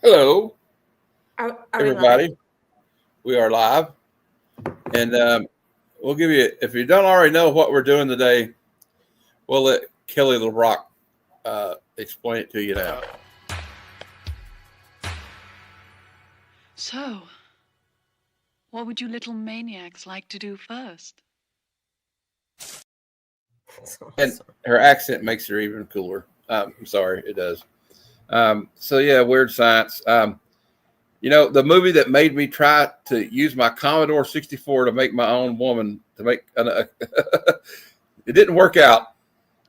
Hello, Are we live? everybody. We are live, and we'll give you. If you don't already know what we're doing today, we'll let Kelly LeBrock explain it to you now. So, what would you little maniacs like to do first? And her accent makes her even cooler. I'm sorry, it does. So yeah, weird science. The movie that made me try to use my Commodore 64 to make my own woman to make it didn't work out.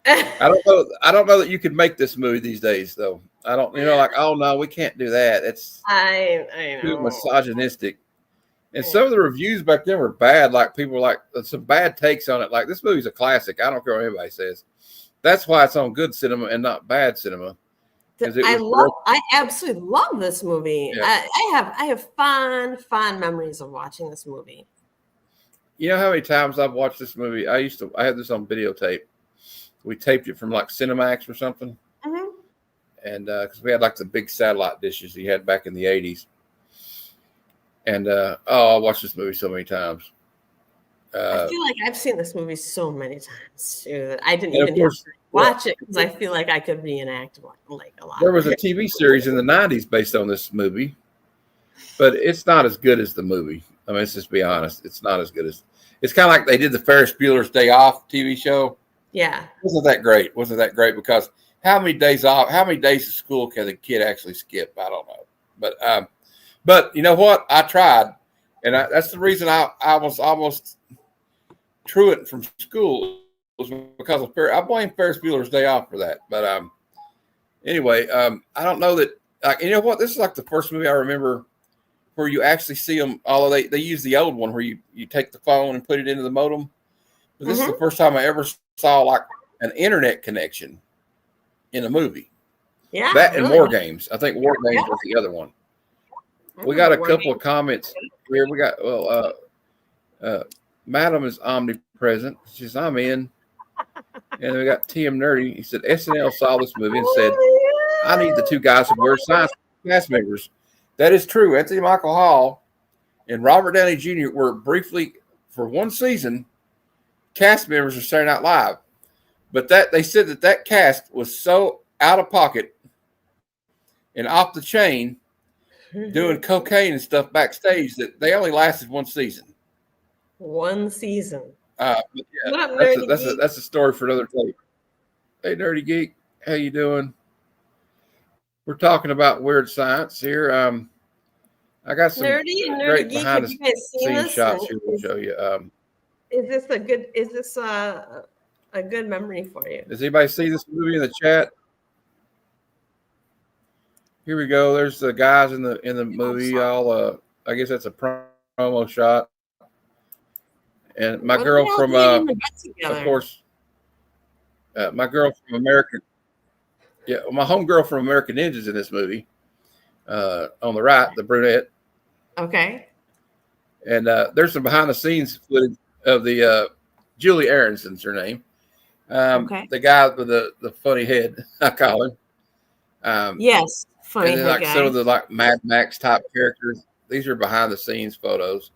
I don't know that you could make this movie these days, though. I don't. Like, oh no, we can't do that. It's I too know. misogynistic. And some of the reviews back then were bad. Like people were like some bad takes on it. Like this movie's a classic. I don't care what anybody says. That's why it's on good cinema and not bad cinema. I absolutely love this movie. Yeah. I have fond memories of watching this movie. You know how many times I've watched this movie? I had this on videotape. We taped it from like Cinemax or something. Mm-hmm. And because we had like the big satellite dishes you had back in the 80s. And I watched this movie so many times. I feel like I've seen this movie so many times too that I didn't even have to watch it because I feel like I could reenact like a lot. There was a TV series in the 90s based on this movie, but it's not as good as the movie. I mean, let's just be honest. It's not as good as. It's kind of like they did the Ferris Bueller's Day Off TV show. Yeah. Wasn't that great because how many days off, how many days of school can the kid actually skip? I don't know. But you know what? I tried. And that's the reason I was almost truant from school was because of I blame Ferris Bueller's Day Off for that. But anyway, I don't know that. Like, you know what? This is like the first movie I remember where you actually see them. Although they use the old one where you take the phone and put it into the modem. But this is the first time I ever saw like an internet connection in a movie. Yeah. That and War Games. I think War Games was the other one. We got a couple of comments here. We got Madam is omnipresent. She says, I'm in. And we got TM Nerdy. He said SNL saw this movie and said, I need the two guys from Weird Science cast members. That is true. Anthony Michael Hall and Robert Downey Jr. were briefly, for one season, cast members of Saturday Night Live. But they said that cast was so out of pocket and off the chain doing cocaine and stuff backstage that they only lasted one season. One season. Yeah, that's a story for another tape. Hey, Nerdy Geek, how you doing? We're talking about weird science here. I got some great behind the scenes shots here to show you. Is this a good memory for you? Does anybody see this movie in the chat? Here we go. There's the guys in the movie. I guess that's a promo shot. And my girl from, of course, my girl from American. Yeah, my homegirl from American Ninjas in this movie. On the right, the brunette. Okay. And there's some behind the scenes footage of the Julie Aronson's her name. The guy with the funny head, I call him. Yes. Funny and then like some of the like Mad Max type characters. These are behind the scenes photos.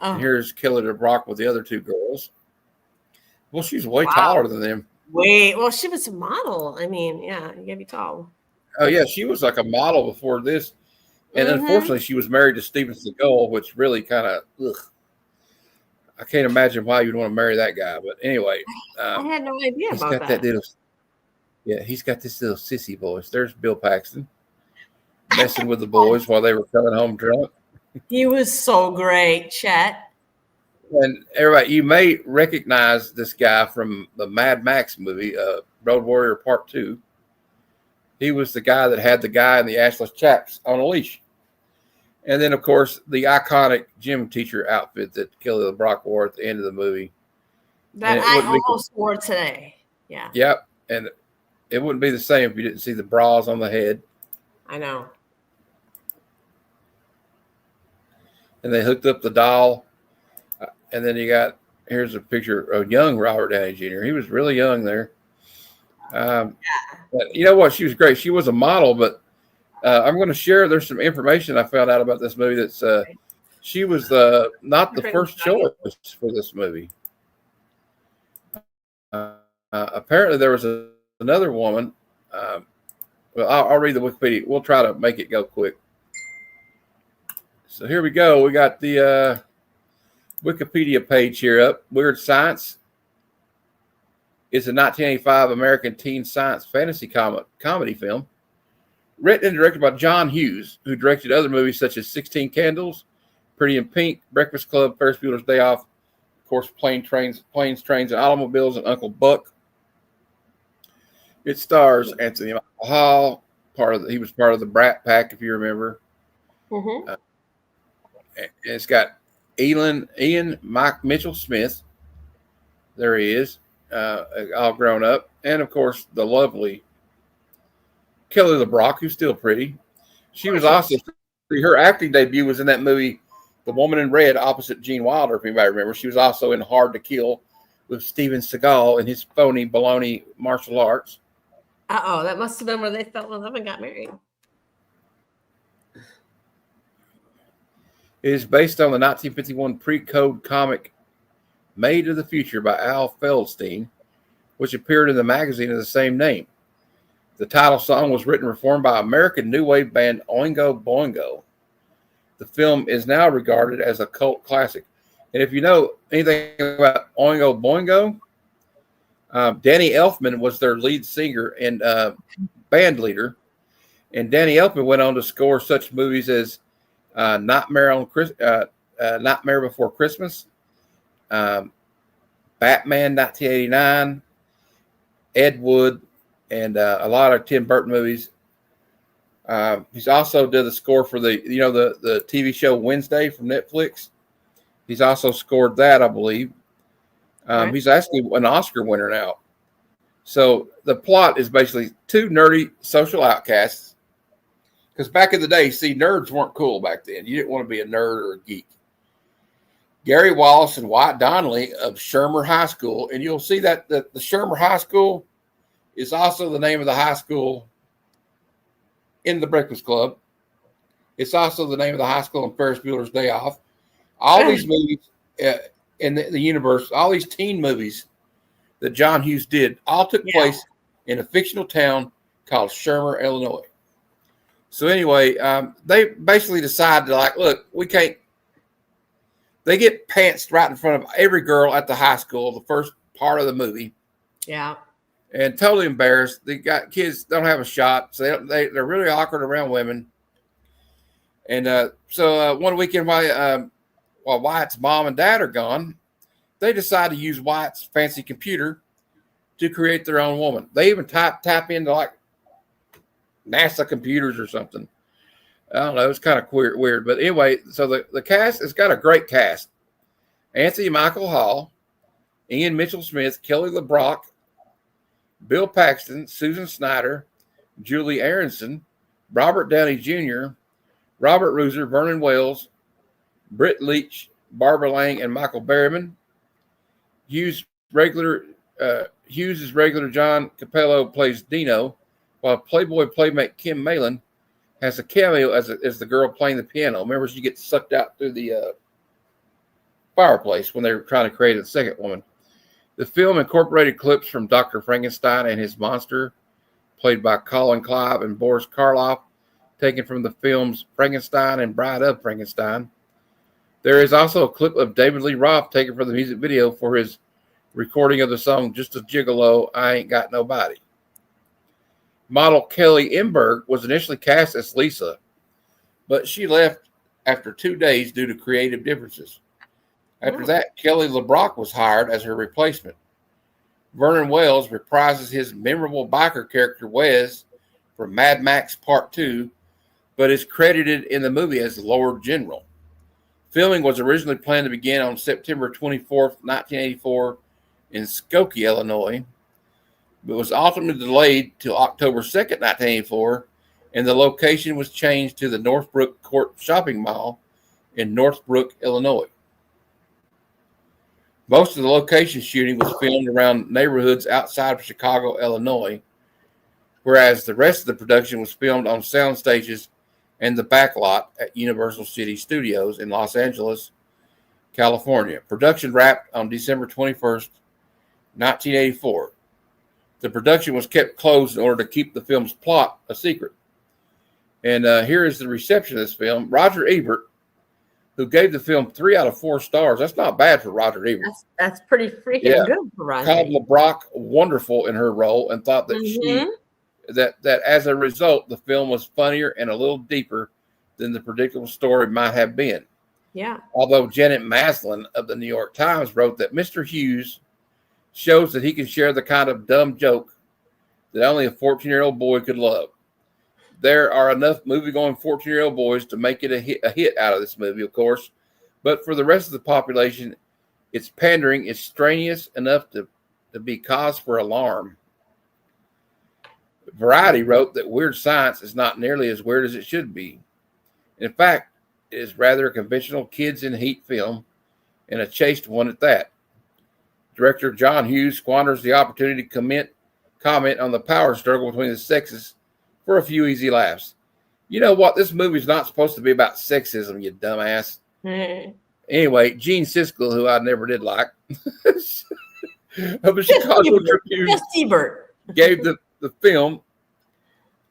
And here's Kelly LeBrock with the other two girls. Well, she's way taller than them. Well, she was a model. I mean, yeah, you gotta be tall. Oh yeah, she was like a model before this, and unfortunately, she was married to Steven Seagal, which really kind of. I can't imagine why you'd want to marry that guy. But anyway, I had no idea about that. He's got this little sissy voice. There's Bill Paxton messing with the boys while they were coming home drunk. He was so great, Chet. And everybody, you may recognize this guy from the Mad Max movie, Road Warrior Part 2. He was the guy that had the guy in the assless chaps on a leash. And then, of course, the iconic gym teacher outfit that Kelly LeBrock wore at the end of the movie. That I almost wore today. Yeah. Yep. And it wouldn't be the same if you didn't see the bras on the head. I know. And they hooked up the doll. And then here's a picture of young Robert Downey Jr. He was really young there. But you know what? She was great. She was a model, but I'm going to share. There's some information I found out about this movie. That's she was not the first choice for this movie. Apparently, there was another woman. Well, I'll read the Wikipedia. We'll try to make it go quick. So here we go. We got the Wikipedia page here up. Weird Science is a 1985 American teen science fantasy comedy film written and directed by John Hughes, who directed other movies such as 16 Candles, Pretty in Pink, Breakfast Club, Ferris Bueller's Day Off, of course, Planes, Trains, and Automobiles, and Uncle Buck. It stars Anthony Michael Hall. He was part of the Brat Pack, if you remember. Mm-hmm. And it's got Ian Mike Mitchell Smith. There he is, all grown up, and of course the lovely Kelly LeBrock, who's still pretty. She was also her acting debut was in that movie, The Woman in Red, opposite Gene Wilder. If anybody remembers, she was also in Hard to Kill with Steven Seagal in his phony baloney martial arts. That must have been where they fell in love and got married. It is based on the 1951 pre-code comic Made of the Future by Al Feldstein, which appeared in the magazine of the same name. The title song was written and performed by American new wave band Oingo Boingo. The film is now regarded as a cult classic. And if you know anything about Oingo Boingo, Danny Elfman was their lead singer and band leader. And Danny Elfman went on to score such movies as Nightmare Before Christmas, Batman 1989, Ed Wood, and a lot of Tim Burton movies. He's also did the score for the TV show Wednesday from Netflix. He's also scored that, I believe. Right. He's actually an Oscar winner now. So the plot is basically two nerdy social outcasts. Because back in the day, see, nerds weren't cool back then. You didn't want to be a nerd or a geek. Gary Wallace and Wyatt Donnelly of Shermer High School. And you'll see that the Shermer High School is also the name of the high school in The Breakfast Club. It's also the name of the high school in Ferris Bueller's Day Off. All these movies in the universe, all these teen movies that John Hughes did, all took place in a fictional town called Shermer, Illinois. So anyway, they basically decided to look, we can't. They get pantsed right in front of every girl at the high school, the first part of the movie. Yeah. And totally embarrassed. They got kids don't have a shot, so they're really awkward around women. And so one weekend while Wyatt's mom and dad are gone, they decide to use Wyatt's fancy computer to create their own woman. They even tap into NASA computers or something. I don't know. It's kind of weird. But anyway, so the cast has got a great cast. Anthony Michael Hall, Ian Mitchell Smith, Kelly LeBrock, Bill Paxton, Susan Snyder, Julie Aronson, Robert Downey Jr., Robert Rooser, Vernon Wells, Britt Leach, Barbara Lang, and Michael Berryman. Hughes' regular John Capello plays Dino, while Playboy playmate Kim Malin has a cameo as the girl playing the piano. Remember, she gets sucked out through the fireplace when they were trying to create a second woman. The film incorporated clips from Dr. Frankenstein and His Monster, played by Colin Clive and Boris Karloff, taken from the films Frankenstein and Bride of Frankenstein. There is also a clip of David Lee Roth taken from the music video for his recording of the song Just a Gigolo, I Ain't Got Nobody. Model Kelly Emberg was initially cast as Lisa, but she left after 2 days due to creative differences. After that, Kelly LeBrock was hired as her replacement. Vernon Wells reprises his memorable biker character Wes from Mad Max Part 2, but is credited in the movie as Lord General. Filming was originally planned to begin on September 24th, 1984 in Skokie, Illinois, but was ultimately delayed till October 2nd, 1984, and the location was changed to the Northbrook Court Shopping Mall in Northbrook, Illinois. Most of the location shooting was filmed around neighborhoods outside of Chicago, Illinois. whereas the rest of the production was filmed on sound stages and the backlot at Universal City Studios in Los Angeles, California. Production wrapped on December 21st, 1984. The production was kept closed in order to keep the film's plot a secret. And here is the reception of this film. Roger Ebert, who gave the film 3 out of 4 stars. That's not bad for Roger Ebert. That's pretty freaking good for Roger. Called LeBrock wonderful in her role and thought that that as a result, the film was funnier and a little deeper than the predictable story might have been. Yeah. Although Janet Maslin of the New York Times wrote that Mr. Hughes shows that he can share the kind of dumb joke that only a 14-year-old boy could love. There are enough movie-going 14-year-old boys to make it a hit out of this movie, of course. But for the rest of the population, its pandering is strenuous enough to be cause for alarm. Variety wrote that Weird Science is not nearly as weird as it should be. In fact, it is rather a conventional kids in heat film, and a chaste one at that. Director John Hughes squanders the opportunity to comment on the power struggle between the sexes for a few easy laughs. You know what? This movie is not supposed to be about sexism, you dumbass. Anyway, Gene Siskel, who I never did like, of the Chicago Tribune, gave the film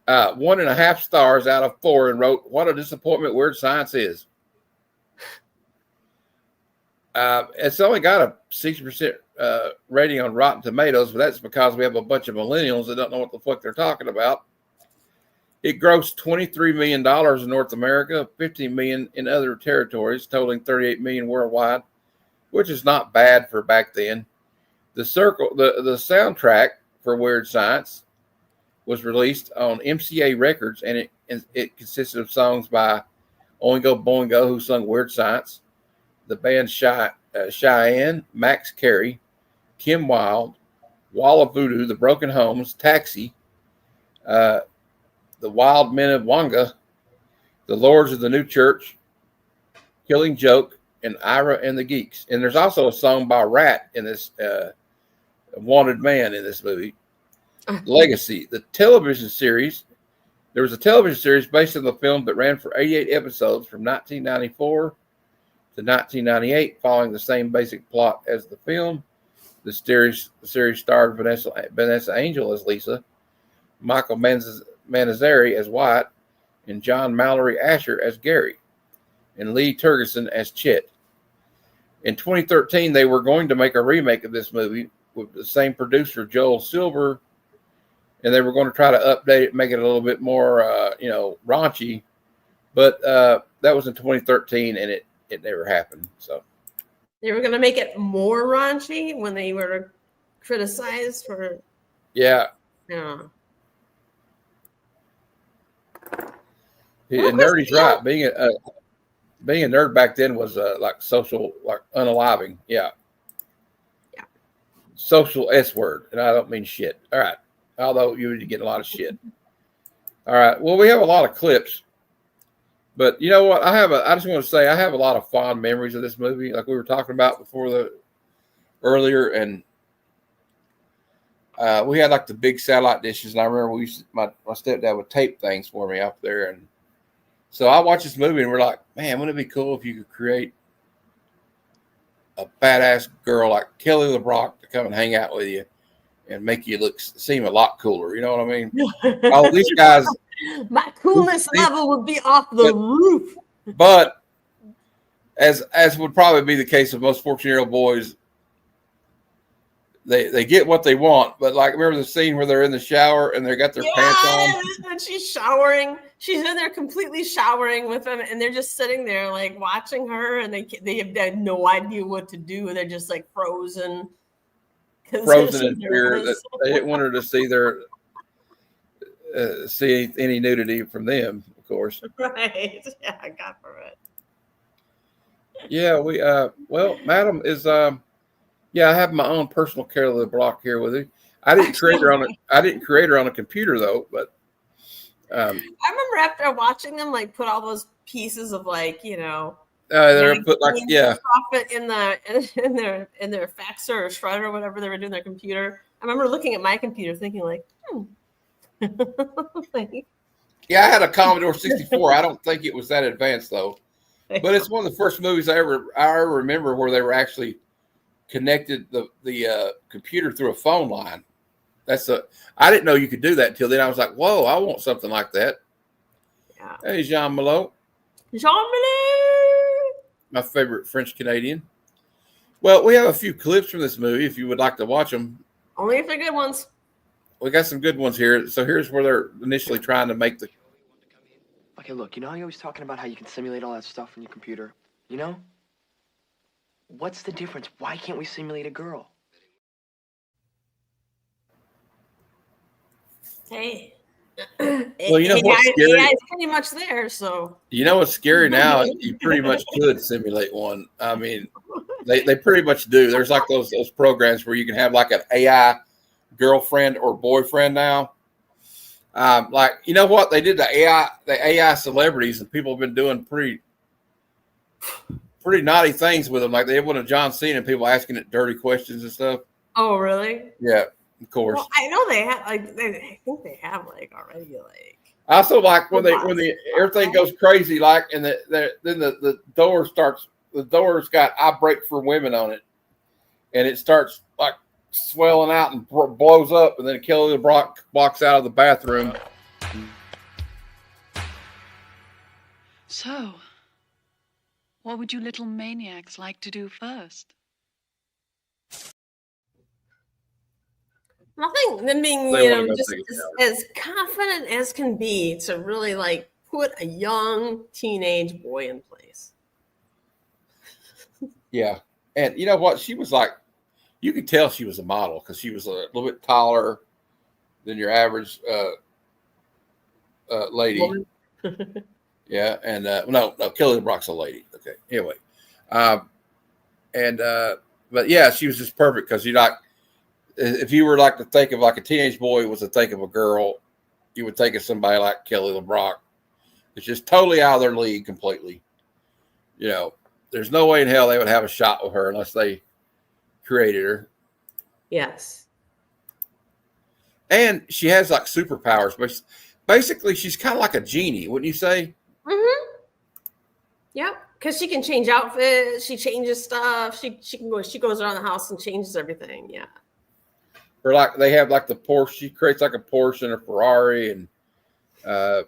1.5 stars out of 4 and wrote, "What a disappointment Weird Science is." It's only got a 60% rating on Rotten Tomatoes, but that's because we have a bunch of millennials that don't know what the fuck they're talking about. It grossed $23 million in North America, $15 million in other territories, totaling $38 million worldwide, which is not bad for back then. The soundtrack for Weird Science was released on MCA Records, and it consisted of songs by Oingo Boingo, who sung Weird Science, the band Cheyenne, Max Carey, Kim Wilde, Wall of Voodoo, The Broken Homes, Taxi, the Wild Men of Wanga, the Lords of the New Church, Killing Joke, and Ira and the Geeks. And there's also a song by Rat in this Wanted Man in this movie. Legacy, the television series. There was a television series based on the film that ran for 88 episodes from 1994 to 1998, following the same basic plot as the film. The series starred Vanessa Angel as Lisa, Michael Manazari as Wyatt, and John Mallory Asher as Gary, and Lee Tergesen as Chet. In 2013, they were going to make a remake of this movie with the same producer, Joel Silver, and they were going to try to update it, make it a little bit more, raunchy. But that was in 2013, and it never happened. So they were going to make it more raunchy when they were criticized for. Yeah. Yeah. And Nerdy's right. Being a nerd back then was like social, like unaliving. Yeah. Yeah. Social S word, and I don't mean shit. All right. Although you would get a lot of shit. All right. Well, we have a lot of clips, but you know what? I just want to say I have a lot of fond memories of this movie, like we were talking about earlier, and we had like the big satellite dishes, and I remember my stepdad would tape things for me up there, and so I watched this movie, and we're like, man, wouldn't it be cool if you could create a badass girl like Kelly LeBrock to come and hang out with you and make you seem a lot cooler? You know what I mean? All these guys, my coolness level would be off the roof. But as would probably be the case of most 14-year-old boys, they get what they want. But like, remember the scene where they're in the shower and they got their pants on? And she's showering. She's in there completely showering with them, and they're just sitting there like watching her, and they have no idea what to do. They're just like frozen. Frozen in fear that they didn't want her to see any nudity from them, of course. Right. Yeah, God forbid. Yeah, well, Madam is I have my own personal Kelly LeBrock here with you. I didn't create her on a computer though, but I remember after watching them like put all those pieces of like, they're put like in their faxer or shredder or whatever they were doing their computer. I remember looking at my computer thinking like, Yeah, I had a Commodore 64. I don't think it was that advanced though, but it's one of the first movies I ever remember where they were actually connected the computer through a phone line. I didn't know you could do that until then. I was like, whoa, I want something like that. Yeah. Hey, Jean Malot. Jean Malot. My favorite French Canadian. Well, we have a few clips from this movie if you would like to watch them. Only if they're good ones. We got some good ones here. So here's where they're initially trying to make the. Okay, look, you know how you're always talking about how you can simulate all that stuff on your computer? You know? What's the difference? Why can't we simulate a girl? Hey. Well, you know what's scary? AI is pretty much there, so. You know what's scary now? You pretty much could simulate one. I mean, they pretty much do. There's like those programs where you can have like an AI girlfriend or boyfriend now. Like, you know what? They did the AI celebrities, and people have been doing pretty naughty things with them. Like they have one of John Cena and people asking it dirty questions and stuff. Oh, really? Yeah, of course. Well, I know they have. Like, I think they have like already. Like. I also like when everything goes crazy, like, and then the door starts. The door's got "I break for women" on it, and it starts like swelling out and blows up, and then Kelly LeBrock walks out of the bathroom. So, what would you little maniacs like to do first? Nothing than being, just as confident as can be to really like put a young teenage boy in place. Yeah, and you know what? She was like, you could tell she was a model because she was a little bit taller than your average lady. Yeah, and no, Kelly LeBrock's a lady. Okay, anyway, but yeah, she was just perfect because you like, if you were like to think of like a teenage boy was to think of a girl, you would think of somebody like Kelly LeBrock. It's just totally out of their league completely. You know, there's no way in hell they would have a shot with her unless they created her. Yes. And she has like superpowers, but basically she's kind of like a genie, wouldn't you say? Mm-hmm. Yep. Because she can change outfits, she changes stuff, she goes around the house and changes everything. Yeah. Or like they have like the Porsche, she creates like a Porsche and a Ferrari, and I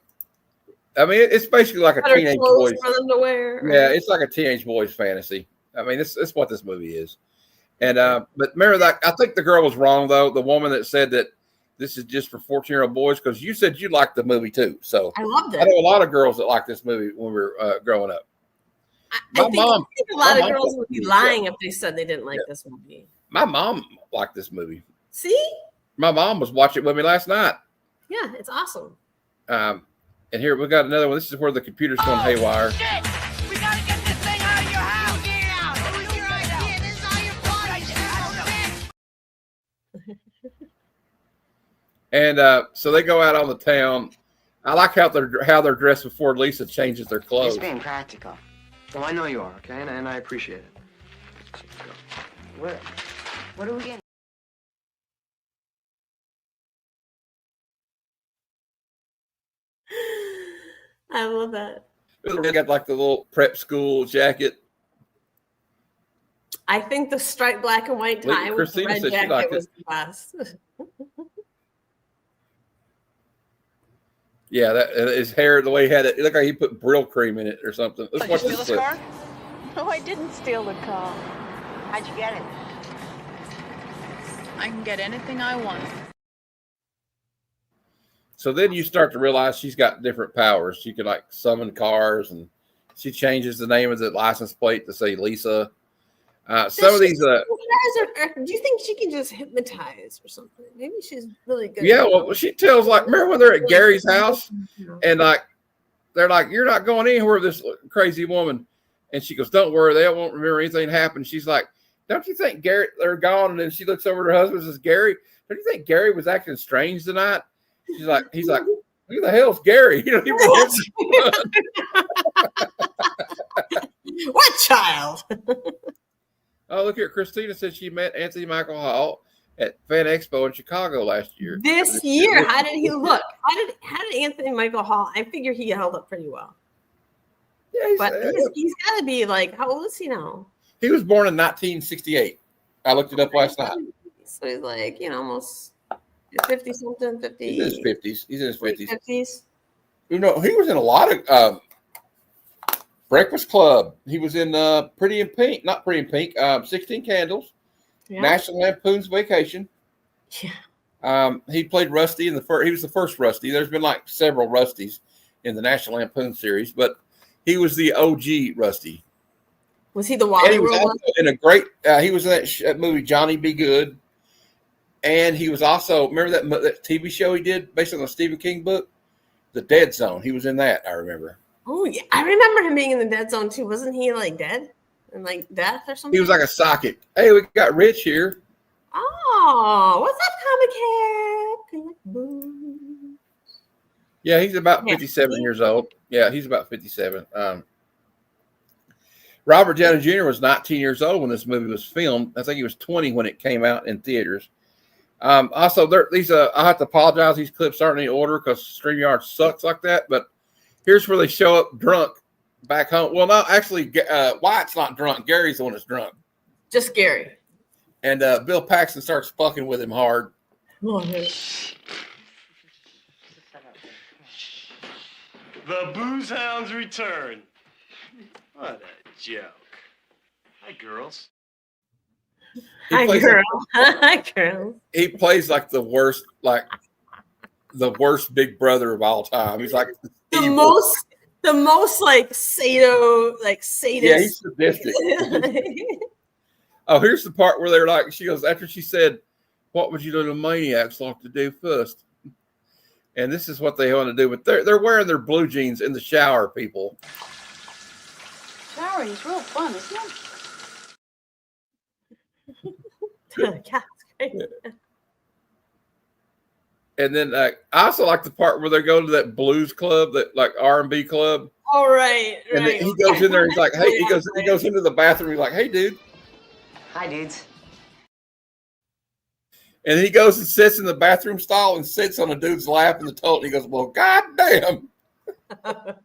mean it's basically like a teenage boy's for them to wear. Right? Yeah, it's like a teenage boy's fantasy. I mean, it's what this movie is. And but remember that I think the girl was wrong though, the woman that said that this is just for 14-year-old boys, because you said you liked the movie too. So I loved it. I know a lot of girls that liked this movie when we were growing up. I think a lot of girls would be lying if they said they didn't like this movie. My mom liked this movie. See? My mom was watching it with me last night. Yeah, it's awesome. And here we got another one. This is where the computer's going haywire. Shit! We gotta get this thing out of your house! Get it out! It was your idea! This is all your fault! And so they go out on the town. I like how they're dressed before Lisa changes their clothes. Just being practical. Well, I know you are, okay, and I appreciate it. What are we getting? I love that. They got like the little prep school jacket. I think the striped black and white tie with the red jacket was the best. Yeah, that his hair, the way he had it, it looked like he put Brill cream in it or something. Let's watch this clip. No, I didn't steal the car. How'd you get it? I can get anything I want. So then you start to realize she's got different powers. She can like summon cars, and she changes the name of the license plate to say Lisa. Some of these. Do you think she can just hypnotize or something? Maybe she's really good. Yeah, well, she tells like, remember when they're at Gary's house, and like they're like, "You're not going anywhere with this crazy woman," and she goes, "Don't worry, they won't remember anything happened." She's like, "Don't you think Gary? They're gone?" And then she looks over at her husband and says, "Gary, don't you think Gary was acting strange tonight?" He's like, "Who the hell's Gary?" You know, what child? Oh, look here. Christina said she met Anthony Michael Hall. at Fan Expo in Chicago last year. This year, how did he look? How did Anthony Michael Hall? I figure he held up pretty well. Yeah, But he's got to be like, how old is he now? he was born in 1968. I looked it up last night. So he's like, almost 50 something, 50. He's in his 50s. He's in his 50s. 50s. He was in a lot of Breakfast Club. He was in Pretty in Pink, not Pretty in Pink, 16 Candles, Yeah. National Lampoon's Vacation. Yeah. He played Rusty in the first. He was the first Rusty. There's been like several Rusties in the National Lampoon series, but he was the OG Rusty. Was he the And Wally he was World? also in a great. He was in that movie Johnny Be Good, and he was also remember that TV show he did based on the Stephen King book, The Dead Zone. He was in that. I remember. Oh yeah, I remember him being in the Dead Zone too. Wasn't he like dead and like death or something? He was like a psychic. Hey, we got Rich here. Oh, what's up, Comic Head? Boo. Yeah, he's about Yeah. 57 years old. Yeah, he's about 57. Robert Downey Jr. was 19 years old when this movie was filmed. I think he was 20 when it came out in theaters. Also, I have to apologize. These clips aren't in any order because StreamYard sucks like that. But here's where they show up drunk back home. Well, no, actually, Wyatt's not drunk. Gary's the one that's drunk. Just Gary. And Bill Paxton starts fucking with him hard. Love it. The Booze Hounds return. What a joke. Hi, girls. Hi, plays girl. Hi, girl. He plays like the worst big brother of all time. He's like The evil. most like sadist. Yeah, he's sadistic. Oh, here's the part where they're like, she goes, after she said, what would you little maniacs like to do first? And this is what they want to do. But they're wearing their blue jeans in the shower, people. Showering is real fun, isn't it? Yeah, great. And then I also like the part where they go to that blues club, that like R&B club. All right. And then he goes in there. He's like, hey, he goes into the bathroom. He's like, hey, dude. Hi, dudes. And then he goes and sits in the bathroom stall and sits on a dude's lap in the toilet. He goes, well, goddamn. And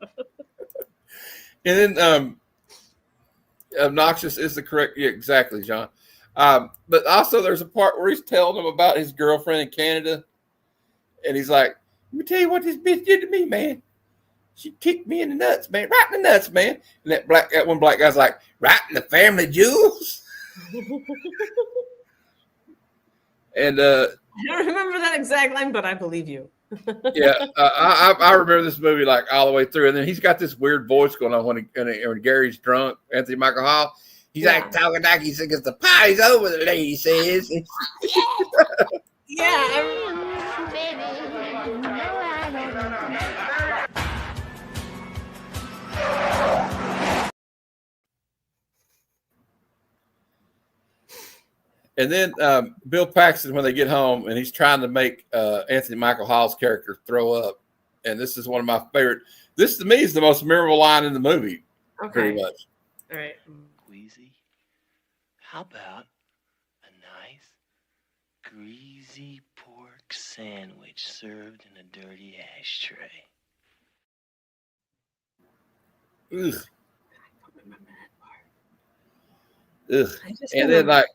then obnoxious is the correct, yeah, exactly, John. But also there's a part where he's telling him about his girlfriend in Canada. And he's like, let me tell you what this bitch did to me, man. She kicked me in the nuts, man. Right in the nuts, man. And that one black guy's like, right in the family jewels. And I don't remember that exact line, but I believe you. yeah, I remember this movie like all the way through. And then he's got this weird voice going on when Gary's drunk. Anthony Michael Hall, he's like talking like he thinks the party's over. The lady says, Yeah. and then Bill Paxton, when they get home, and he's trying to make Anthony Michael Hall's character throw up. And this is one of my favorite. This to me is the most memorable line in the movie, pretty much. All right. Queasy, how about a nice, greasy pork sandwich served in a dirty ashtray? Ugh. I And then like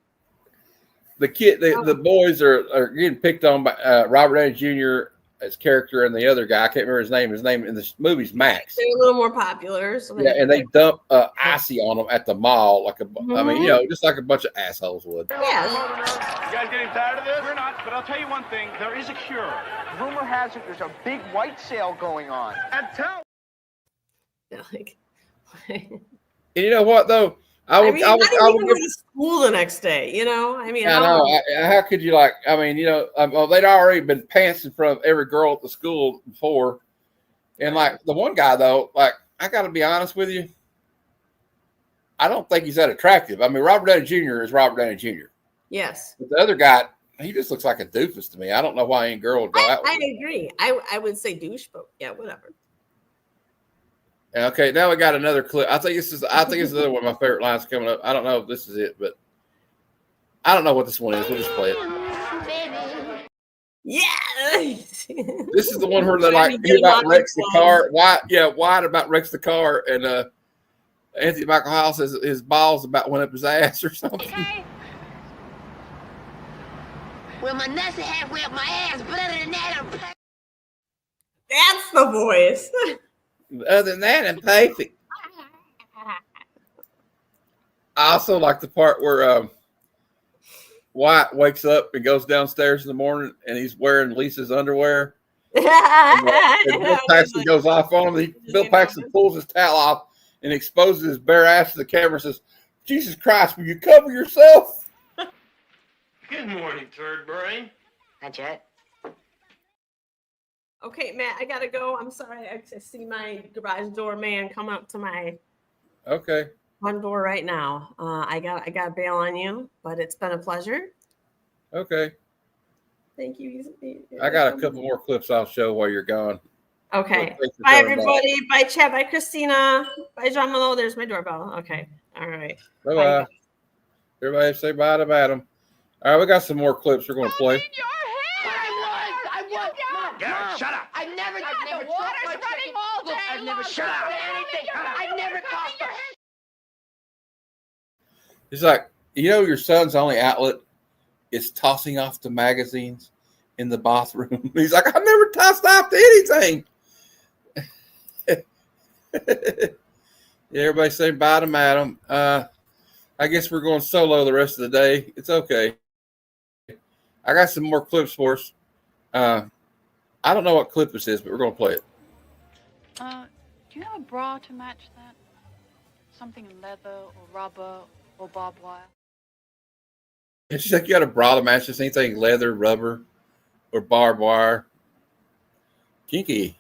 the boys are getting picked on by Robert Downey Jr. as character and the other guy. I can't remember his name. His name in the movie's Max. They're a little more popular. So Yeah, and they dump icy on them at the mall, I mean, just like a bunch of assholes would. Yeah. You guys getting tired of this? We're not, but I'll tell you one thing. There is a cure. Rumor has it there's a big white sale going on. And tell. Like, And you know what though? I would not give. even go to school the next day. I mean, I know. How could you like? I mean, well, they'd already been pants in front of every girl at the school before, and like the one guy though, like I got to be honest with you, I don't think he's that attractive. I mean, Robert Downey Jr. is Robert Downey Jr. Yes. But the other guy, he just looks like a doofus to me. I don't know why any girl would go out with I him. agree. I would say douche, but yeah, whatever. Okay, now we got another clip. I think this is another one of my favorite lines coming up. I don't know if this is it, but I don't know what this one is. We'll just play it. Yeah. This is the one where they're like, he about wrecks the car. Wyatt about wrecks the car, and Anthony Michael Hall says his balls about went up his ass or something. Okay. Well, my nuts have whipped my ass, but other than that, I'm That's the voice. Other than that, I'm perfect. I also like the part where Wyatt wakes up and goes downstairs in the morning, and he's wearing Lisa's underwear. And Bill Paxton goes off on him. Bill Paxton pulls his towel off and exposes his bare ass to the camera and says, Jesus Christ, will you cover yourself? Good morning, Turd Brain. Hi, Jet. Okay, Matt, I gotta go. I'm sorry. I see my garage door man come up to my front door right now. I got to bail on you, but it's been a pleasure. Okay. Thank you. I got a couple more clips I'll show while you're gone. Okay. Bye, everybody. Bye, Chad. Bye, Christina. Bye, John Malo. There's my doorbell. Okay. All right. Bye-bye. Everybody say bye to Madam. All right, we got some more clips we're going to play. I was. Garrett, shut up. I've never the water's running all day. I've never shut up anything. I've never coughed. He's like, your son's only outlet is tossing off the magazines in the bathroom. He's like, I've never tossed off to anything. Everybody say bye to Madam. I guess we're going solo the rest of the day. It's okay. I got some more clips for us. I don't know what clip this is, but we're going to play it. Do you have a bra to match that? Something in leather or rubber or barbed wire? And she's like, you got a bra to match this? Anything leather, rubber, or barbed wire? Kinky.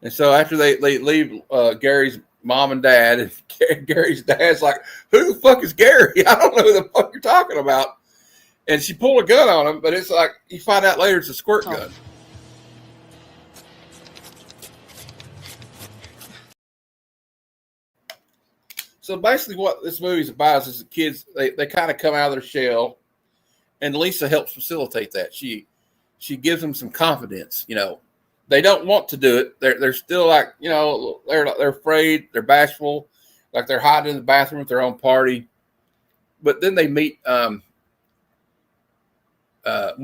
And so after they leave Gary's mom and dad, and Gary's dad's like, who the fuck is Gary? I don't know who the fuck you're talking about. And she pulled a gun on him, but it's like, you find out later it's a squirt gun. So basically what this movie's about is the kids, they kind of come out of their shell, and Lisa helps facilitate that. She gives them some confidence, They don't want to do it. They're still like, they're afraid, they're bashful, like they're hiding in the bathroom at their own party. But then they meet one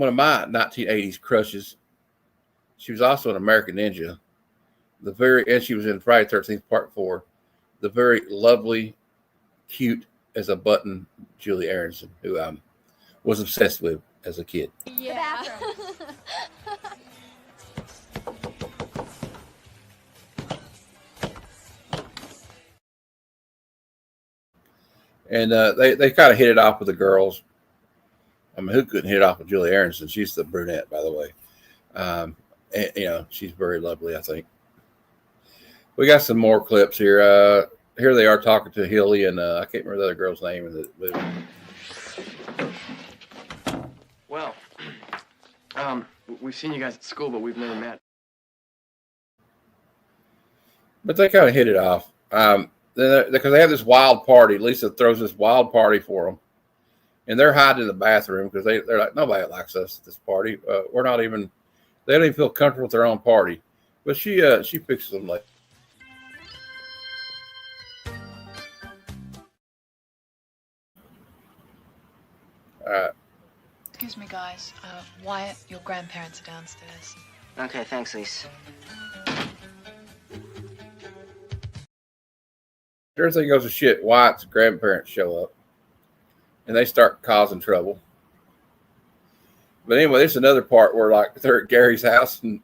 of my 1980s crushes. She was also an American Ninja. And she was in Friday the 13th Part 4. The very lovely, cute as a button Julie Aronson, who I was obsessed with as a kid. Yeah. And they kind of hit it off with the girls. I mean, who couldn't hit it off with Julie Aronson? She's the brunette, by the way. And, she's very lovely, I think. We got some more clips here. Here they are talking to Hilly, and I can't remember the other girl's name in the movie. Well, we've seen you guys at school, but we've never met. But they kind of hit it off. Because they have this wild party. Lisa throws this wild party for them. And they're hiding in the bathroom because they're like, nobody likes us at this party. They don't even feel comfortable with their own party. But she fixes them like. Excuse me, guys. Wyatt, your grandparents are downstairs. Okay, thanks, Lise. Everything goes to shit. Wyatt's grandparents show up. And they start causing trouble. But anyway, there's another part where like they're at Gary's house and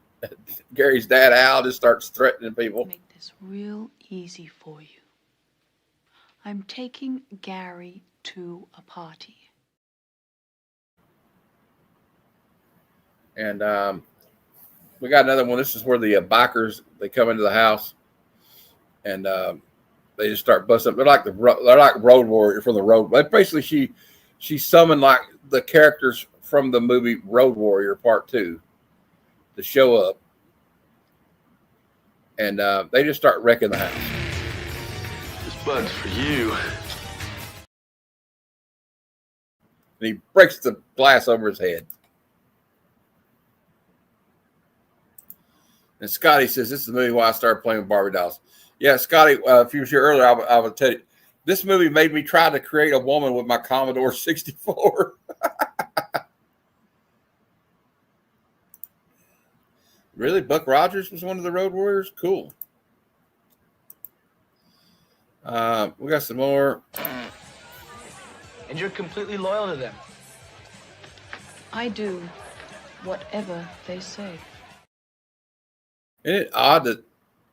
Gary's dad Al just starts threatening people. Make this real easy for you. I'm taking Gary to a party. And we got another one. This is where the bikers, they come into the house and they just start busting up. They're like Road Warrior from the Road. Like basically, she summoned like the characters from the movie Road Warrior Part 2 to show up, and they just start wrecking the house. This bug's for you. And he breaks the glass over his head. And Scotty says, this is the movie why I started playing with Barbie dolls. Yeah, Scotty, if you were here earlier, I would tell you, this movie made me try to create a woman with my Commodore 64. Really? Buck Rogers was one of the Road Warriors? Cool. We got some more. And you're completely loyal to them. I do whatever they say. Isn't it odd that,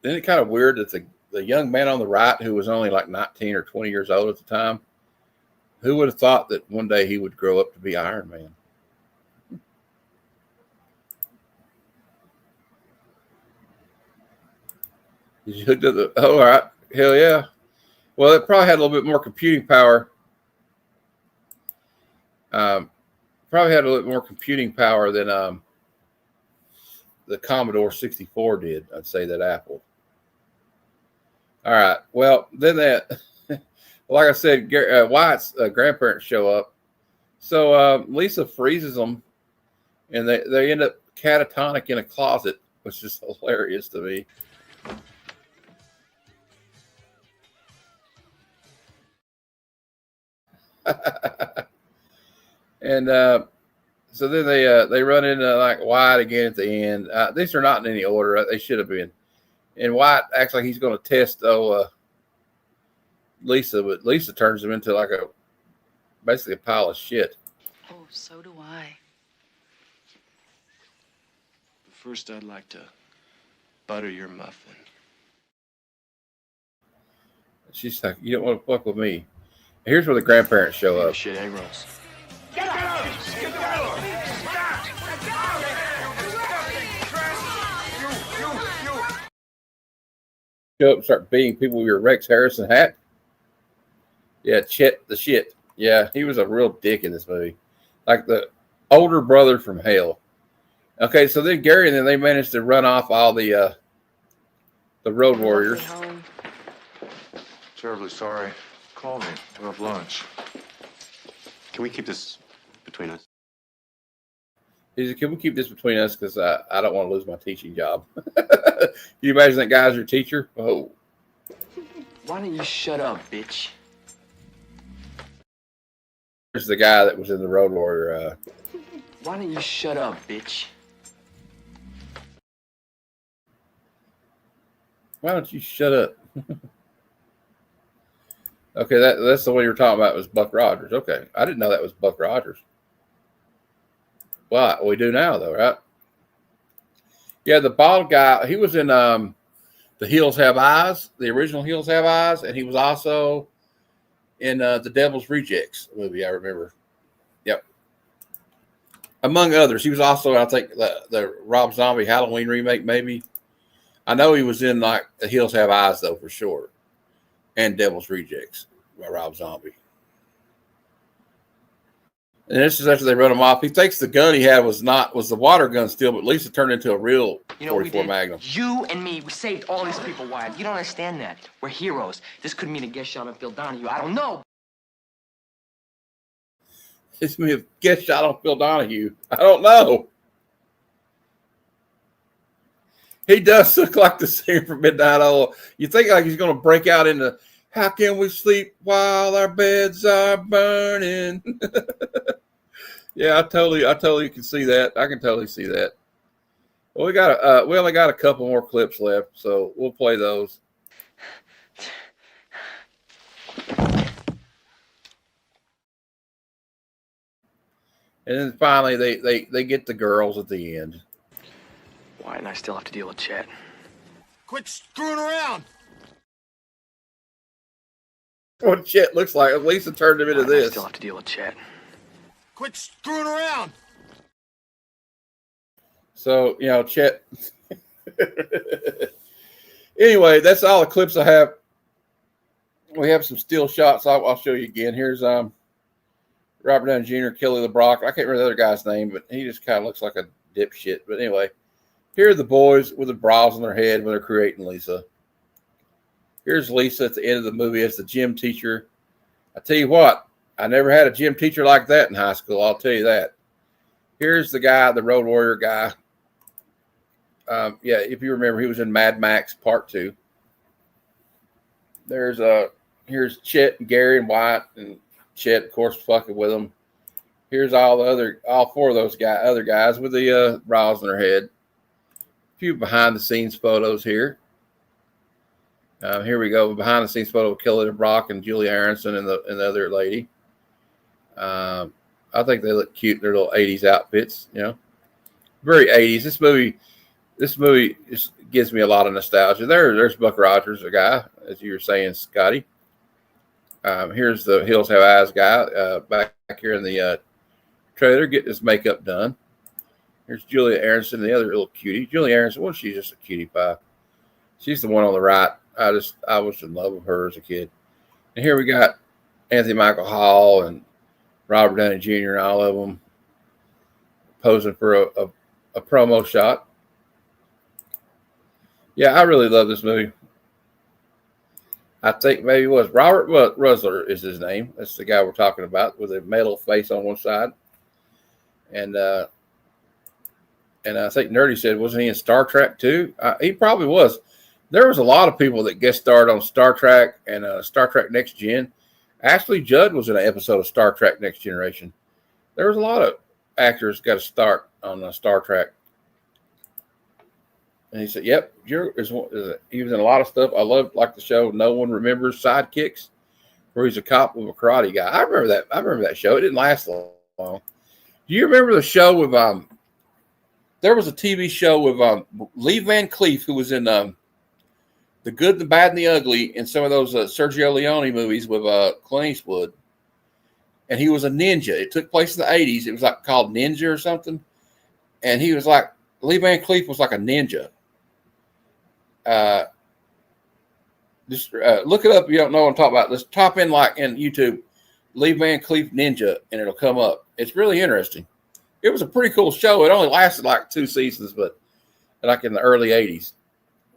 isn't it kind of weird that the young man on the right, who was only like 19 or 20 years old at the time, who would have thought that one day he would grow up to be Iron Man? Did you hook up the, oh, all right. Hell yeah. Well, it probably had a little bit more computing power. Probably had a little bit more computing power than the Commodore 64 did. I'd say that Apple. All right. Well, then that, like I said, Wyatt's grandparents show up. So Lisa freezes them, and they end up catatonic in a closet, which is hilarious to me. And so then they run into like Wyatt again at the end. These are not in any order. They should have been. And Wyatt acts like he's going to test Lisa, but Lisa turns him into like basically a pile of shit. Oh, so do I. First, I'd like to butter your muffin. She's like, you don't want to fuck with me. Here's where the grandparents show up. Shit, egg rolls. Show up and start beating people with your Rex Harrison hat. Yeah, Chet the shit. Yeah, he was a real dick in this movie. Like the older brother from hell. Okay, so then Gary and then they managed to run off all the Road Warriors. Terribly sorry. Call me. We'll have lunch. Can we keep this between us? He said, can we keep this between us? Because I don't want to lose my teaching job. Can you imagine that guy's your teacher? Oh. Why don't you shut up, bitch? Here's the guy that was in the Road Warrior. Why don't you shut up, bitch? Why don't you shut up? Okay, that's the one you were talking about was Buck Rogers. Okay, I didn't know that was Buck Rogers. Well, we do now, though, right? Yeah, the bald guy, he was in The Hills Have Eyes, the original Hills Have Eyes, and he was also in The Devil's Rejects movie, I remember. Yep. Among others. He was also, I think, the Rob Zombie Halloween remake, maybe. I know he was in, like, The Hills Have Eyes, though, for sure. And Devil's Rejects by Rob Zombie. And this is after they run him off. He thinks the gun he had was the water gun still, but Lisa turned into a real 44 Magnum. You and me, we saved all these people, Wyatt. You don't understand that. We're heroes. This could mean a guest shot on Phil Donahue. I don't know. This means a guest shot on Phil Donahue. I don't know. He does look like the singer from Midnight Oil. You think like he's going to break out into "How Can We Sleep While Our Beds Are Burning?" Yeah, I totally can see that. I can totally see that. Well, we only got a couple more clips left, so we'll play those. And then finally, they get the girls at the end. Wyatt and I still have to deal with Chet. Quit screwing around! What Chet looks like. Lisa turned him into Wyatt and I this. still have to deal with Chet. Quit screwing around! So, Chet. Anyway, that's all the clips I have. We have some still shots. I'll show you again. Here's Robert Downey Jr., Kelly LeBrock. I can't remember the other guy's name, but he just kind of looks like a dipshit. But anyway, here are the boys with the bras on their head when they're creating Lisa. Here's Lisa at the end of the movie as the gym teacher. I tell you what, I never had a gym teacher like that in high school. I'll tell you that. Here's the guy, the Road Warrior guy. Yeah, if you remember, he was in Mad Max Part 2. Here's Chet and Gary and Wyatt, and Chet, of course, fucking with them. Here's all four of those other guys with the bras on their head. A few behind the scenes photos here. Here we go, behind the scenes photo of Kelly Brock and Julie Aronson and the other lady. I think they look cute in their little 80s outfits, very 80s. This movie gives me a lot of nostalgia. There's Buck Rogers, a guy, as you were saying, Scotty. Here's the Hills Have Eyes guy back here in the trailer getting his makeup done. Here's Julia Aronson, the other little cutie. Julia Aronson, well, she's just a cutie pie. She's the one on the right. I was in love with her as a kid. And here we got Anthony Michael Hall and Robert Downey Jr. and all of them posing for a promo shot. Yeah, I really love this movie. I think maybe it was Robert Rusler is his name. That's the guy we're talking about with a metal face on one side. And I think Nerdy said, wasn't he in Star Trek too? He probably was. There was a lot of people that guest starred on Star Trek and Star Trek Next Gen. Ashley Judd was in an episode of Star Trek Next Generation. There was a lot of actors got to start on Star Trek. And he said, yep, he was in a lot of stuff. I loved the show No One Remembers Sidekicks, where he's a cop with a karate guy. I remember that show. It didn't last long. Do you remember the show with there was a TV show with Lee Van Cleef, who was in The Good, the Bad, and the Ugly in some of those Sergio Leone movies with Clint Eastwood. And he was a ninja. It took place in the 80s. It was called Ninja or something. And he was Lee Van Cleef was like a ninja. Just look it up if you don't know what I'm talking about. Let's type in in YouTube, Lee Van Cleef Ninja, and it'll come up. It's really interesting. It was a pretty cool show. It only lasted 2 seasons, but in the early 80s.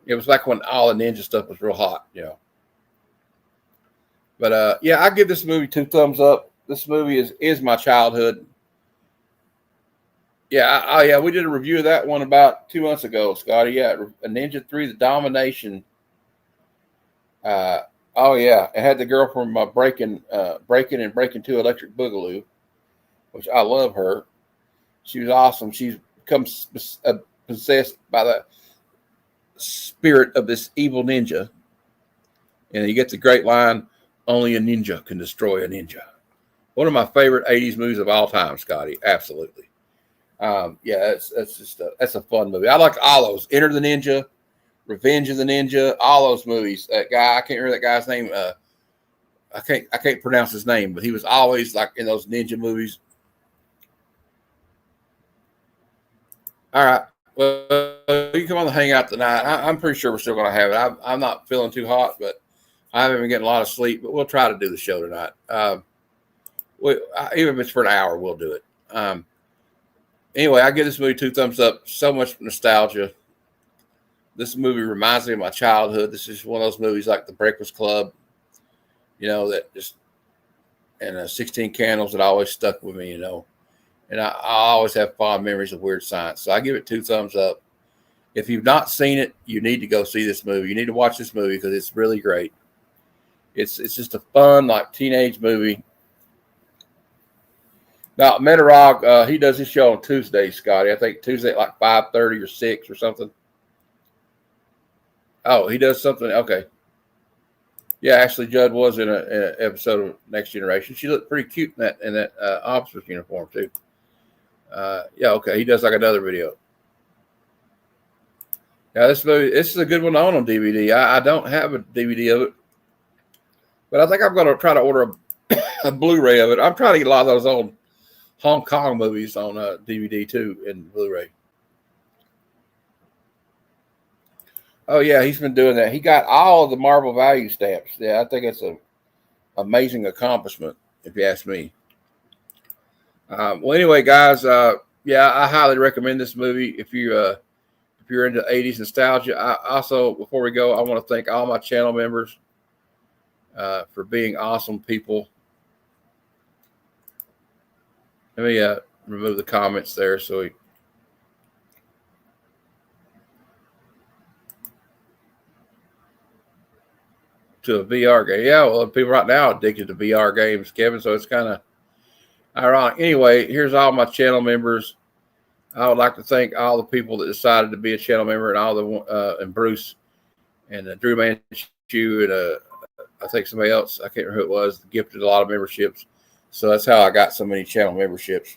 It was when all the ninja stuff was real hot, But yeah, I give this movie 2 thumbs up. This movie is my childhood. Yeah, we did a review of that one about 2 months ago, Scotty. Yeah, Ninja 3: The Domination. It had the girl from Breaking and Breaking 2 Electric Boogaloo, which I love her. She was awesome. She's become possessed by the spirit of this evil ninja. And you get the great line, only a ninja can destroy a ninja. One of my favorite 80s movies of all time, Scotty. Absolutely. That's a fun movie. I like all those. Enter the Ninja, Revenge of the Ninja, all those movies. That guy, I can't remember that guy's name. I can't pronounce his name, but he was always in those ninja movies. All right. Well, you come on the hangout tonight. I'm pretty sure we're still going to have it. I'm not feeling too hot, but I haven't been getting a lot of sleep. But we'll try to do the show tonight. Even if it's for an hour, we'll do it. Anyway, I give this movie 2 thumbs up. So much nostalgia. This movie reminds me of my childhood. This is one of those movies like The Breakfast Club, that just, and 16 Candles that always stuck with me, And I always have fond memories of Weird Science. So I give it 2 thumbs up. If you've not seen it, you need to go see this movie. You need to watch this movie because it's really great. It's just a fun, teenage movie. Now, Metarog, he does his show on Tuesday, Scotty. I think Tuesday at 5:30 or 6 or something. Oh, he does something. Okay. Yeah, Ashley Judd was in an episode of Next Generation. She looked pretty cute in that officer's uniform, too. Okay. He does another video. Yeah, this is a good one on DVD. I don't have a DVD of it. But I think I'm going to try to order a Blu-ray of it. I'm trying to get a lot of those old Hong Kong movies on DVD too and Blu-ray. Oh yeah, he's been doing that. He got all of the Marvel value stamps. Yeah, I think it's an amazing accomplishment, if you ask me. Well, anyway, guys, I highly recommend this movie if you're into 80s nostalgia. I also, before we go, I want to thank all my channel members for being awesome people. Let me remove the comments there. So to a VR game. Yeah, well, people right now are addicted to VR games, Kevin. So it's kind of ironic. Anyway, here's all my channel members. I would like to thank all the people that decided to be a channel member, and all the and Bruce and Drew Manchu and I think somebody else, I can't remember who it was, gifted a lot of memberships. So that's how I got so many channel memberships.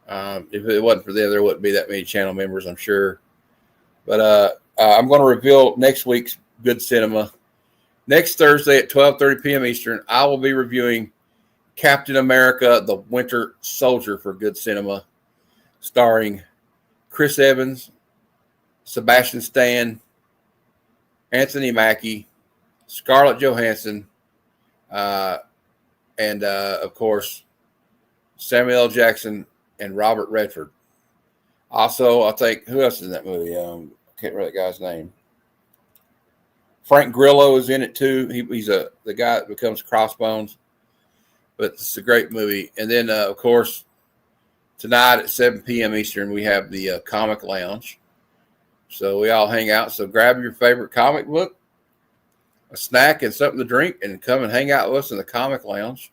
If it wasn't for them, there wouldn't be that many channel members, I'm sure. But I'm going to reveal next week's Good Cinema. Next Thursday at 12:30 p.m. Eastern, I will be reviewing Captain America, the Winter Soldier for Good Cinema, starring Chris Evans, Sebastian Stan, Anthony Mackie, Scarlett Johansson, and of course, Samuel L. Jackson and Robert Redford. Also, I think, who else is in that movie? I can't remember that guy's name. Frank Grillo is in it too. He's the guy that becomes Crossbones. But it's a great movie. And then, of course, tonight at 7 p.m. Eastern, we have the Comic Lounge. So we all hang out. So grab your favorite comic book, a snack, and something to drink, and come and hang out with us in the Comic Lounge.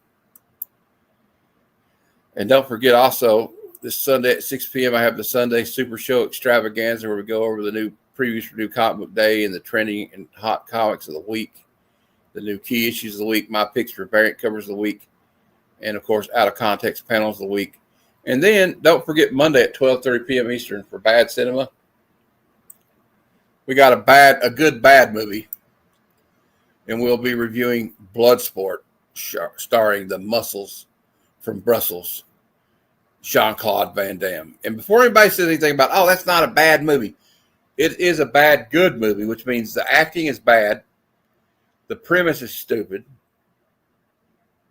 And don't forget also, this Sunday at 6 p.m., I have the Sunday Super Show Extravaganza, where we go over the new previews for New Comic Book Day and the trending and hot comics of the week, the new key issues of the week, my picks for variant covers of the week, and, of course, out of context panels of the week. And then don't forget Monday at 12:30 p.m. Eastern for Bad Cinema. We got a good bad movie, and we'll be reviewing Bloodsport, starring the muscles from Brussels, Jean-Claude Van Damme. And before anybody says anything about, oh, that's not a bad movie, it is a bad good movie, which means the acting is bad, the premise is stupid,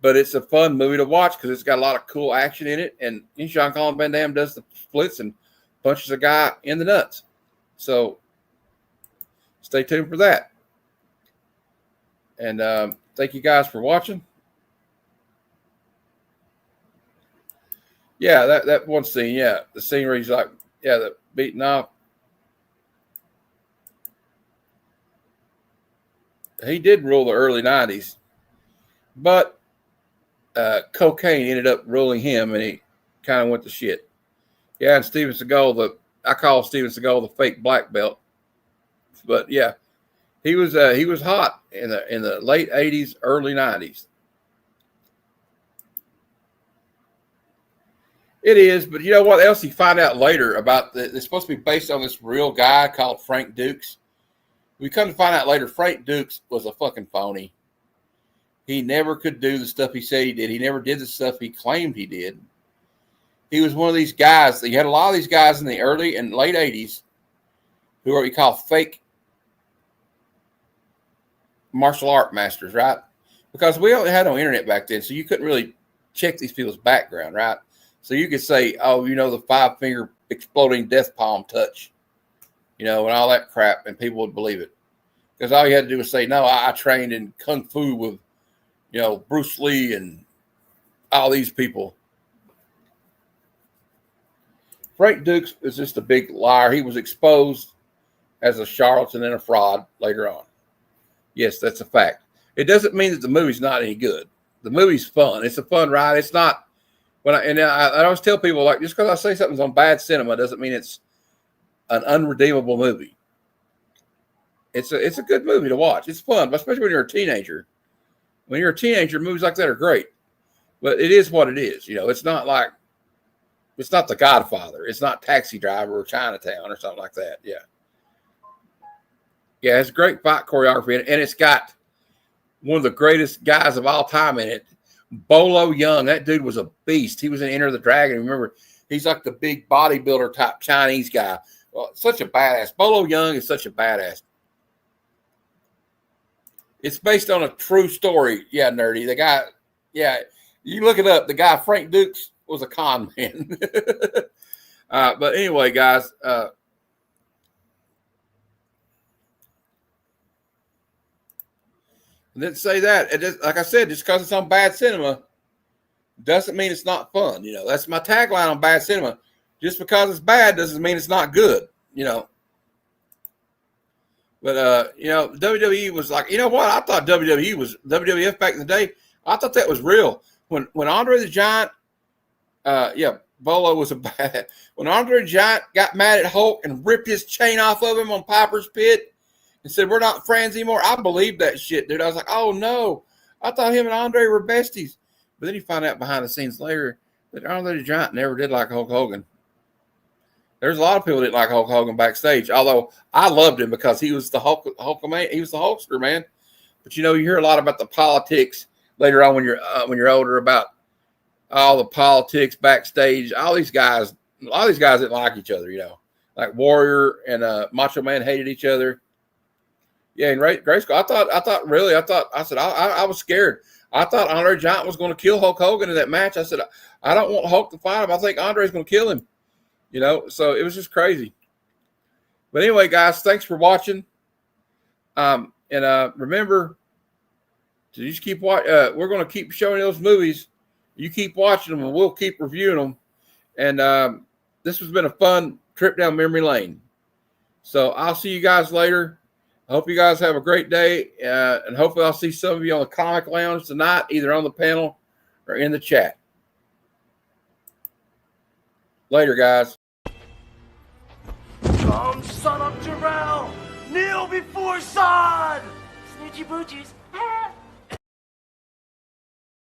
but it's a fun movie to watch because it's got a lot of cool action in it, and Jean-Claude Van Damme does the splits and punches a guy in the nuts. So stay tuned for that. And thank you guys for watching. Yeah, that one scene, yeah. The scene where he's like, yeah, the beating off. He did rule the early 90s. But cocaine ended up ruling him, and he kind of went to shit. Yeah, and Steven Seagal, I call Steven Seagal the fake black belt. But yeah, he was hot in the late 80s, early 90s. It is, but you know what else you find out later about it's supposed to be based on this real guy called Frank Dukes. We come to find out later Frank Dukes was a fucking phony. He never could do the stuff he said he did. He never did the stuff he claimed he did. He was one of these guys. You had a lot of these guys in the early and late 80s who are what we call fake martial art masters, right? Because we only had no internet back then, so you couldn't really check these people's background, right? So you could say, oh, you know, the 5-finger exploding death palm touch, you know, and all that crap, and people would believe it. Because all you had to do was say, no, I trained in Kung Fu with, you know, Bruce Lee and all these people. Frank Dukes is just a big liar. He was exposed as a charlatan and a fraud later on. Yes, that's a fact. It doesn't mean that the movie's not any good. The movie's fun. It's a fun ride. It's not. I always tell people, like, just because I say something's on bad cinema doesn't mean it's an unredeemable movie. It's a good movie to watch. It's fun, especially when you're a teenager. When you're a teenager, movies like that are great. But it is what it is. You know, it's not The Godfather. It's not Taxi Driver or Chinatown or something like that. Yeah. Yeah, it's great fight choreography in it, and it's got one of the greatest guys of all time in it, Bolo Young. That dude was a beast. He was in Enter the Dragon. Remember, he's like the big bodybuilder type Chinese guy. Well, such a badass. Bolo Young is such a badass. It's based on a true story. Yeah, nerdy. The guy, yeah, you look it up. The guy, Frank Dukes, was a con man. But anyway, guys, and then say that. It just, like I said, just because it's on bad cinema doesn't mean it's not fun. You know, that's my tagline on bad cinema. Just because it's bad doesn't mean it's not good. You know, But you know, WWE was like, you know what? I thought WWE was WWF back in the day. I thought that was real. When Andre the Giant, yeah, Bolo was a bad. When Andre the Giant got mad at Hulk and ripped his chain off of him on Piper's Pit and said, "We're not friends anymore," I believed that shit, dude. I was like, "Oh no, I thought him and Andre were besties." But then you find out behind the scenes later that Andre the Giant never did like Hulk Hogan. There's a lot of people that didn't like Hulk Hogan backstage, although I loved him because he was the Hulkster, he was the Hulkster, man. But you know, you hear a lot about the politics later on when you're older, about all the politics backstage. A lot of these guys didn't like each other, you know, like Warrior and Macho Man hated each other. Yeah, in grade school, I was scared. I thought Andre Giant was going to kill Hulk Hogan in that match. I said, I don't want Hulk to fight him. I think Andre's going to kill him. You know, so it was just crazy. But anyway, guys, thanks for watching. And remember to just keep watching. We're going to keep showing those movies. You keep watching them, and we'll keep reviewing them. And this has been a fun trip down memory lane. So I'll see you guys later. I hope you guys have a great day. And hopefully I'll see some of you on the Comic Lounge tonight, either on the panel or in the chat. Later, guys. Come, son of Jarrell! Kneel before Zod! Snoochie boochies.